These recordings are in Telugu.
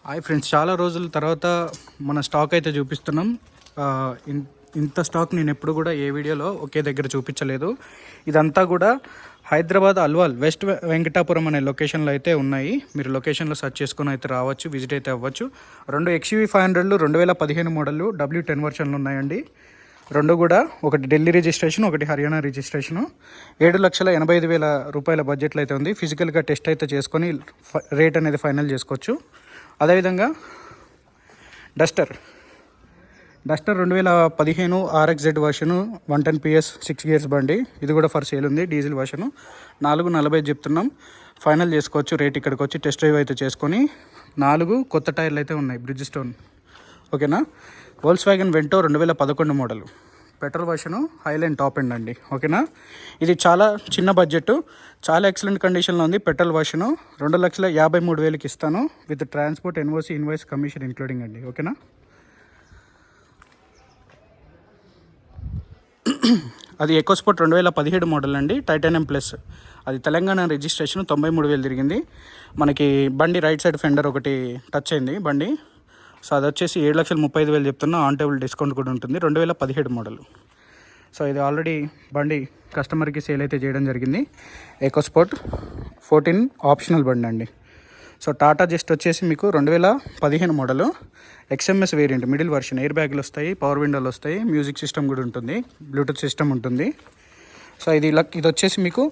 హాయ్ ఫ్రెండ్స్, చాలా రోజుల తర్వాత మన స్టాక్ అయితే చూపిస్తున్నాం. ఇంత స్టాక్ నేను ఎప్పుడు కూడా ఏ వీడియోలో ఒకే దగ్గర చూపించలేదు. ఇదంతా కూడా హైదరాబాద్ అల్వాల్ వెస్ట్ వెంకటాపురం అనే లొకేషన్లో అయితే ఉన్నాయి. మీరు లొకేషన్లో సెర్చ్ చేసుకొని అయితే రావచ్చు, విజిట్ అయితే అవ్వచ్చు. రెండు XUV 500లు 2015 మోడళ్ళు W10 వర్షన్లు ఉన్నాయండి. రెండు కూడా, ఒకటి ఢిల్లీ రిజిస్ట్రేషన్, ఒకటి హర్యానా రిజిస్ట్రేషను. 7,85,000 రూపాయల బడ్జెట్లో అయితే ఉంది. ఫిజికల్గా టెస్ట్ అయితే చేసుకొని రేట్ అనేది ఫైనల్ చేసుకోవచ్చు. అదేవిధంగా డస్టర్ 2015 RXZ వర్షను 110 PS 6 గేర్స్ బండి. ఇది కూడా ఫర్ సేల్ ఉంది. డీజిల్ వర్షను 4,40 చెప్తున్నాం. ఫైనల్ చేసుకోవచ్చు రేట్. ఇక్కడికి వచ్చి టెస్ట్ డ్రైవ్ అయితే చేసుకొని 4 కొత్త టైర్లు అయితే ఉన్నాయి, బ్రిడ్జ్ స్టోన్. ఓకేనా. వోల్క్స్వ్యాగన్ వెంటో 2011 మోడల్ పెట్రోల్ వర్షను, హైలైన్ టాప్ ఎండ్ అండి. ఓకేనా. ఇది చాలా చిన్న బడ్జెట్, చాలా ఎక్సలెంట్ కండిషన్లో ఉంది. పెట్రోల్ వర్షను 2,53,000కి ఇస్తాను, with transport, NOC, invoice, commission including అండి. ఓకేనా. అది ఎకోస్పోర్ట్ 2017 మోడల్ అండి, టైటానియం ప్లస్. అది తెలంగాణ రిజిస్ట్రేషన్, 93,000 తిరిగింది. మనకి బండి రైట్ సైడ్ ఫెండర్ ఒకటి టచ్ అయింది బండి. సో అది వచ్చేసి 7,35,000 చెప్తున్నా. ఆన్ టేబుల్ డిస్కౌంట్ కూడా ఉంటుంది. 2017 మోడల్. సో ఇది ఆల్రెడీ బండి కస్టమర్కి సేల్ అయితే చేయడం జరిగింది. ఎకోస్పోర్ట్ 14 ఆప్షనల్ బండి అండి. సో టాటా జస్ట్ వచ్చేసి మీకు 2015 model, XMS variant, middle version. Air బ్యాగులు వస్తాయి, పవర్ విండోలు వస్తాయి, మ్యూజిక్ సిస్టమ్ కూడా ఉంటుంది, బ్లూటూత్ సిస్టమ్ ఉంటుంది. సో ఇది వచ్చేసి మీకు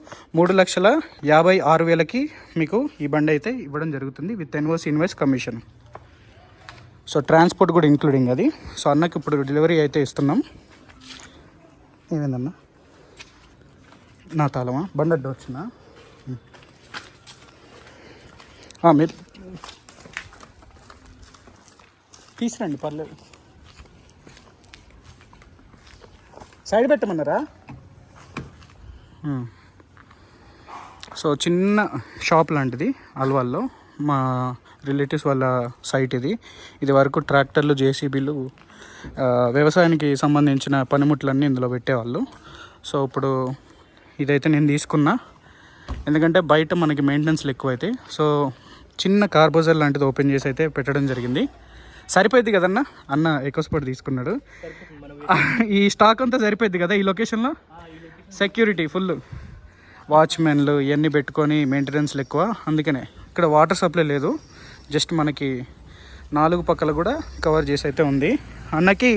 3,56,000కి మీకు ఈ బండి అయితే ఇవ్వడం జరుగుతుంది, with NOC, invoice, commission. So transport కూడా ఇంక్లూడింగ్ అది. సో అన్నకి ఇప్పుడు డెలివరీ అయితే ఇస్తున్నాం. ఏమైందన్నా, నా తాళమా బండి అడ్డు వచ్చిందా? మీరు తీసురండి, పర్లేదు. సైడ్ పెట్టమన్నారా? సో చిన్న షాప్ లాంటిది అల్వాల్లో, మా రిలేటివ్స్ వాళ్ళ సైట్ ఇది. ఇది వరకు ట్రాక్టర్లు, JCBలు, వ్యవసాయానికి సంబంధించిన పనిముట్లన్నీ ఇందులో పెట్టేవాళ్ళు. సో ఇప్పుడు ఇదైతే నేను తీసుకున్నా, ఎందుకంటే బయట మనకి మెయింటెనెన్స్లు ఎక్కువైతే. సో చిన్న కార్బోజర్ లాంటిది ఓపెన్ చేసి అయితే పెట్టడం జరిగింది. సరిపోద్ది కదన్నా, అన్న ఎకోస్పోర్ట్ తీసుకున్నాడు. ఈ స్టాక్ అంతా సరిపోద్ది కదా ఈ లొకేషన్లో. సెక్యూరిటీ ఫుల్, వాచ్మెన్లు ఇవన్నీ పెట్టుకొని మెయింటెనెన్స్లు ఎక్కువ. అందుకనే ఇక్కడ వాటర్ సప్లై లేదు, జస్ట్ మనకి 4 పక్కల కూడా కవర్ చేసి అయితే ఉంది. అన్నకి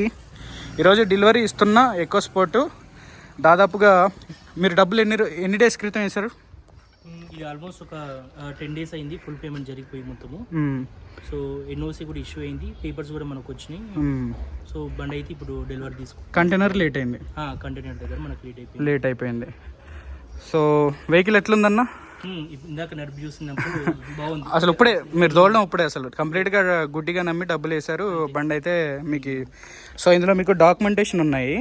ఈరోజు డెలివరీ ఇస్తున్న ఎకోస్పోర్ట్ దాదాపుగా మీరు డబ్బులు ఎన్ని డేస్ క్రితం వేశారు? ఇది ఆల్మోస్ట్ ఒక 10 days అయింది. ఫుల్ పేమెంట్ జరిగిపోయి మొత్తము. సో NOC కూడా ఇష్యూ అయింది, పేపర్స్ కూడా మనకు వచ్చినాయి. సో బండి అయితే ఇప్పుడు డెలివరీ తీసుకుంటాం. కంటైనర్ లేట్ అయింది, కంటైనర్ దగ్గర మనకు లేట్ అయిపోయింది. సో వెహికల్ ఎట్లుందన్న? ఇందాక నడిపి చూసినప్పుడు బాగుంది. అసలు ఇప్పుడే మీరు తోలడం, ఇప్పుడే అసలు కంప్లీట్గా గుడ్డిగా నమ్మి డబ్బులు వేశారు. బండి అయితే మీకు, సో ఇందులో మీకు డాక్యుమెంటేషన్ ఉన్నాయి.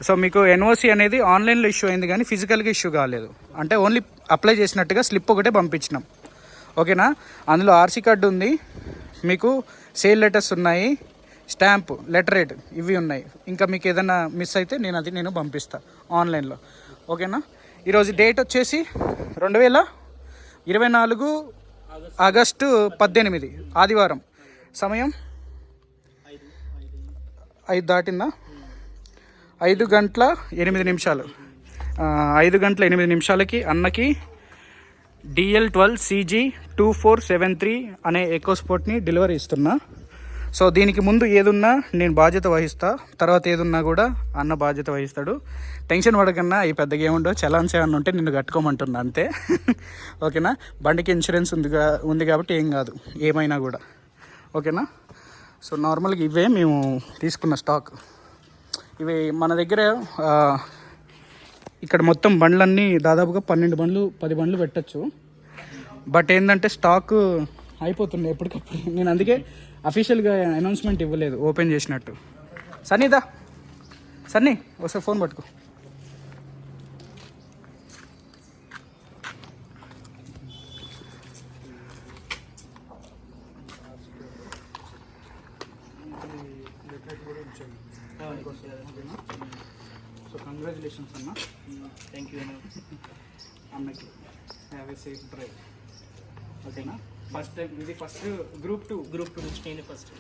సో మీకు NOC అనేది ఆన్లైన్లో ఇష్యూ అయింది, కానీ ఫిజికల్గా ఇష్యూ కాలేదు. అంటే ఓన్లీ అప్లై చేసినట్టుగా స్లిప్ ఒకటే పంపించినాం. ఓకేనా. అందులో RC కార్డు ఉంది, మీకు సేల్ లెటర్స్ ఉన్నాయి, స్టాంప్, లెటర్ రేట్ ఇవి ఉన్నాయి. ఇంకా మీకు ఏదైనా మిస్ అయితే నేను పంపిస్తాను ఆన్లైన్లో. ఓకేనా. ఈరోజు డేట్ వచ్చేసి 2024 ఆగస్టు 18 ఆదివారం. సమయం 5 దాటిందా? 5 గంటల 8 నిమిషాలు. 5 గంటల 8 నిమిషాలకి అన్నకి DL12 CG 2473 అనే ఎకోస్పోర్ట్ని డెలివరీ ఇస్తున్నా. సో దీనికి ముందు ఏదున్నా నేను బాధ్యత వహిస్తా, తర్వాత ఏదున్నా కూడా అన్న బాధ్యత వహిస్తాడు. టెన్షన్ పడకన్నా, ఈ పెద్దగా ఏముండో, చలాన్స్ ఏమన్నా ఉంటే నిన్ను కట్టుకోమంటున్నా అంతే. ఓకేనా. బండికి ఇన్సూరెన్స్ ఉంది కాబట్టి ఏం కాదు, ఏమైనా కూడా. ఓకేనా. సో నార్మల్గా ఇవే మేము తీసుకున్న స్టాక్. ఇవి మన దగ్గర ఇక్కడ మొత్తం బండ్లన్నీ దాదాపుగా 12 బండ్లు 10 బండ్లు పెట్టచ్చు. బట్ ఏంటంటే స్టాక్ అయిపోతుంది ఎప్పటికప్పుడు. నేను అందుకే అఫీషియల్గా అనౌన్స్మెంట్ ఇవ్వలేదు ఓపెన్ చేసినట్టు. సన్నీదా, సన్నీ ఒకసారి ఫోన్ పట్టుకో. సో కంగ్రాచులేషన్స్ అన్న. థ్యాంక్ యూ అన్నకి. Have a safe drive. ఓకేనా. ఫస్ట్ టైం ఇది ఫస్ట్ గ్రూప్ 2 నుంచి నేనే ఫస్ట్.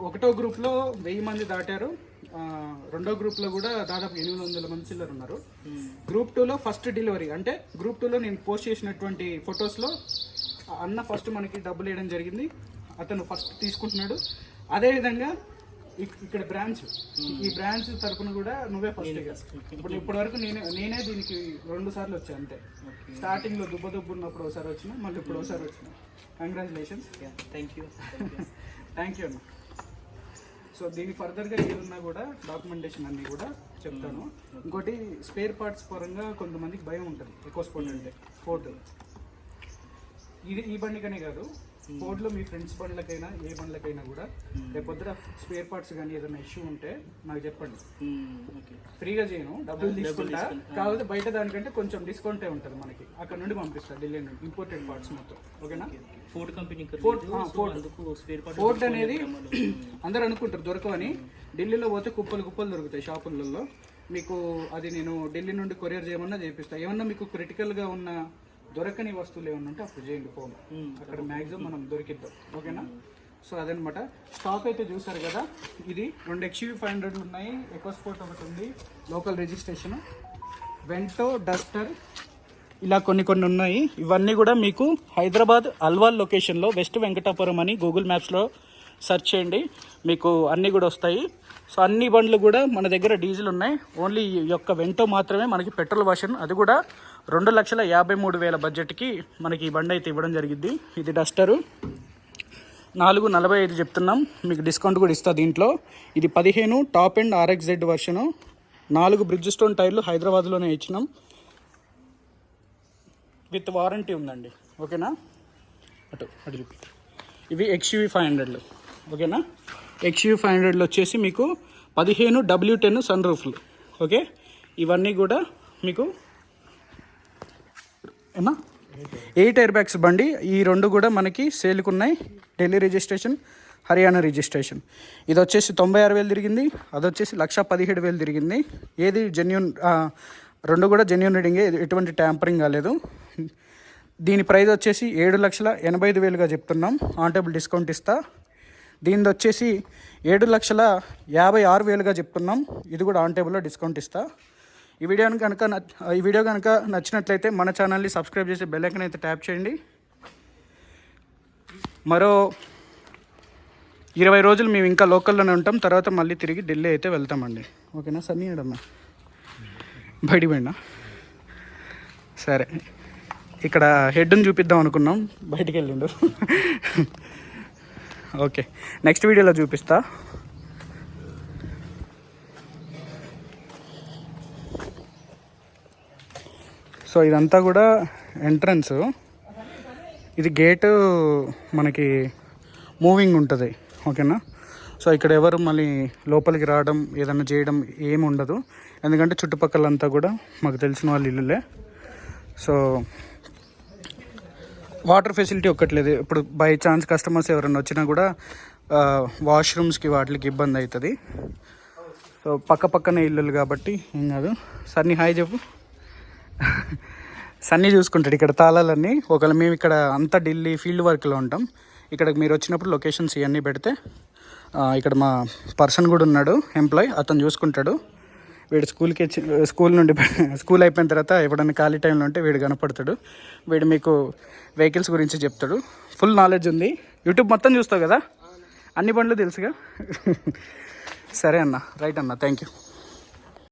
ఒకటో గ్రూప్లో 1000 మంది దాటారు. రెండో గ్రూప్లో కూడా దాదాపు 800 మంది చిల్లర ఉన్నారు. గ్రూప్ 2లో ఫస్ట్ డెలివరీ అంటే గ్రూప్ 2లో నేను పోస్ట్ చేసినటువంటి ఫొటోస్లో అన్న ఫస్ట్ మనకి డబ్బులు వేయడం జరిగింది. అతను ఫస్ట్ తీసుకుంటున్నాడు. అదేవిధంగా ఇక్కడ బ్రాంచ్, ఈ బ్రాంచ్ తరపున కూడా నువ్వే ఫస్ట్. ఇప్పటి వరకు నేనే దీనికి 2 సార్లు వచ్చాను అంతే. స్టార్టింగ్లో దుబ్బ ఉన్నప్పుడు ఒకసారి వచ్చిన, మళ్ళీ ఇప్పుడు ఒకసారి వచ్చిన. కంగ్రాచులేషన్స్. థ్యాంక్ యూ అన్న. సో దీని ఫర్దర్గా ఏదున్నా కూడా డాక్యుమెంటేషన్ అన్నీ కూడా చెప్తాను. ఇంకోటి స్పేర్ పార్ట్స్ పరంగా కొంతమందికి భయం ఉంటుంది ఎక్కువ స్పోర్ట్ అంటే. ఫోర్డ్ ఇది ఈ బండికనే కాదు, ఫోర్డ్లో మీ ఫ్రెండ్స్ బండ్లకైనా ఏ బండ్లకైనా కూడా రేపొద్దున స్పేర్ పార్ట్స్ కానీ ఏదైనా ఇష్యూ ఉంటే నాకు చెప్పండి. ఫ్రీగా చేయను, డబ్బులు తీసుకుంటా. కాకపోతే బయట దానికంటే కొంచెం డిస్కౌంటే ఉంటుంది మనకి. అక్కడ నుండి పంపిస్తా, ఢిల్లీ నుండి ఇంపోర్టెడ్ పార్ట్స్ మొత్తం. ఓకేనా? ఫోర్డ్ కంపెనీ ఫోర్డ్ అనేది అందరూ అనుకుంటారు దొరకవని. ఢిల్లీలో పోతే కుప్పలు దొరుకుతాయి షాపులలో. మీకు అది నేను ఢిల్లీ నుండి కొరియర్ చేయమన్నా చేపిస్తాను. ఏమన్నా మీకు క్రిటికల్గా ఉన్న దొరకని వస్తువులు ఏమన్నా ఉంటే అప్పుడు చేయండి ఫోన్. అక్కడ మ్యాక్సిమం మనం దొరికిద్దాం. ఓకేనా? సో అదనమాట. స్టాక్ అయితే చూసారు కదా. ఇది 2 XUV 500 ఉన్నాయి, ఎకోస్పోర్ట్ ఒకటి ఉంది, లోకల్ రిజిస్ట్రేషన్, వెంటో, డస్టర్, ఇలా కొన్ని ఉన్నాయి. ఇవన్నీ కూడా మీకు హైదరాబాద్ అల్వాల్ లొకేషన్లో వెస్ట్ వెంకటాపురం అని గూగుల్ మ్యాప్స్లో సెర్చ్ చేయండి, మీకు అన్నీ కూడా వస్తాయి. సో అన్ని బండ్లు కూడా మన దగ్గర డీజిల్ ఉన్నాయి. ఓన్లీ ఈ యొక్క వెంటో మాత్రమే మనకి పెట్రోల్ వర్షన్, అది కూడా 2,53,000 బడ్జెట్కి మనకి ఈ బండి అయితే ఇవ్వడం జరిగింది. ఇది డస్టరు 445 చెప్తున్నాం, మీకు డిస్కౌంట్ కూడా ఇస్తా దీంట్లో. ఇది 15 top and RXZ వర్షను, 4 bridge stone టైర్లు హైదరాబాద్లోనే ఇచ్చినాం, విత్ వారంటీ ఉందండి. ఓకేనా? అటు చూపి. ఇవి XUV 500లు. ఓకేనా? XUV 500లో వచ్చేసి మీకు 15 W10 సన్ రూఫ్లు. ఓకే, ఇవన్నీ కూడా మీకు ఏమా 8 ఎయిర్ బ్యాగ్స్ బండి. ఈ 2 కూడా మనకి సేల్కి ఉన్నాయి. Delhi registration, Haryana registration. ఇది వచ్చేసి 96,000 తిరిగింది, అది వచ్చేసి 1,17,000 తిరిగింది. ఏది జెన్యూన్, 2 కూడా జెన్యూన్ రీడింగే, ఎటువంటి ట్యాంపరింగ్ కాలేదు. దీని ప్రైస్ వచ్చేసి 7,85,000గా చెప్తున్నాం, ఆన్ టేబుల్ డిస్కౌంట్ ఇస్తా. దీనిది వచ్చేసి 7,56,000గా చెప్తున్నాం, ఇది కూడా ఆన్ టేబుల్లో డిస్కౌంట్ ఇస్తా. ఈ వీడియో కనుక నచ్చినట్లయితే మన ఛానల్ని సబ్స్క్రైబ్ చేసి బెల్ ఐకాన్ అయితే ట్యాప్ చేయండి. మరో 20 రోజులు మేము ఇంకా లోకల్లోనే ఉంటాం, తర్వాత మళ్ళీ తిరిగి ఢిల్లీ అయితే వెళ్తామండి. ఓకేనా? సన్నీ అడమ్మా బయటికి పోయినా. సరే, ఇక్కడ హెడ్ని చూపిద్దాం అనుకున్నాం, బయటికి వెళ్ళిండు. ఓకే, నెక్స్ట్ వీడియోలో చూపిస్తా. సో ఇదంతా కూడా ఎంట్రన్స్. ఇది గేటు మనకి మూవింగ్ ఉంటుంది. ఓకేనా? సో ఇక్కడ ఎవరు మళ్ళీ లోపలికి రావడం ఏదన్నా చేయడం ఏమి ఉండదు, ఎందుకంటే చుట్టుపక్కలంతా కూడా మాకు తెలిసిన వాళ్ళ ఇల్లులే. సో వాటర్ ఫెసిలిటీ ఒక్కట్లేదు. ఇప్పుడు బై ఛాన్స్ కస్టమర్స్ ఎవరైనా వచ్చినా కూడా వాష్రూమ్స్కి వాటికి ఇబ్బంది అవుతుంది. సో పక్కనే ఇల్లులు కాబట్టి ఏం కాదు. సన్నీ హాయ్ చెప్పు. సన్నీ చూసుకుంటాడు ఇక్కడ తాళాలన్నీ. ఒకవేళ మేము ఇక్కడ అంతా ఢిల్లీ ఫీల్డ్ వర్క్లో ఉంటాం. ఇక్కడ మీరు వచ్చినప్పుడు లొకేషన్స్ ఇవన్నీ పెడితే ఇక్కడ మా పర్సన్ కూడా ఉన్నాడు, ఎంప్లాయ్, అతను చూసుకుంటాడు. వీడు స్కూల్ అయిపోయిన తర్వాత ఎప్పుడైనా ఖాళీ టైంలో ఉంటే వీడు కనపడతాడు. వీడు మీకు వెహికల్స్ గురించి చెప్తాడు. ఫుల్ నాలెడ్జ్ ఉంది. యూట్యూబ్ మొత్తం చూస్తావు కదా, అన్ని బండ్లు తెలుసుగా. సరే అన్న, రైట్ అన్న, థ్యాంక్ యూ.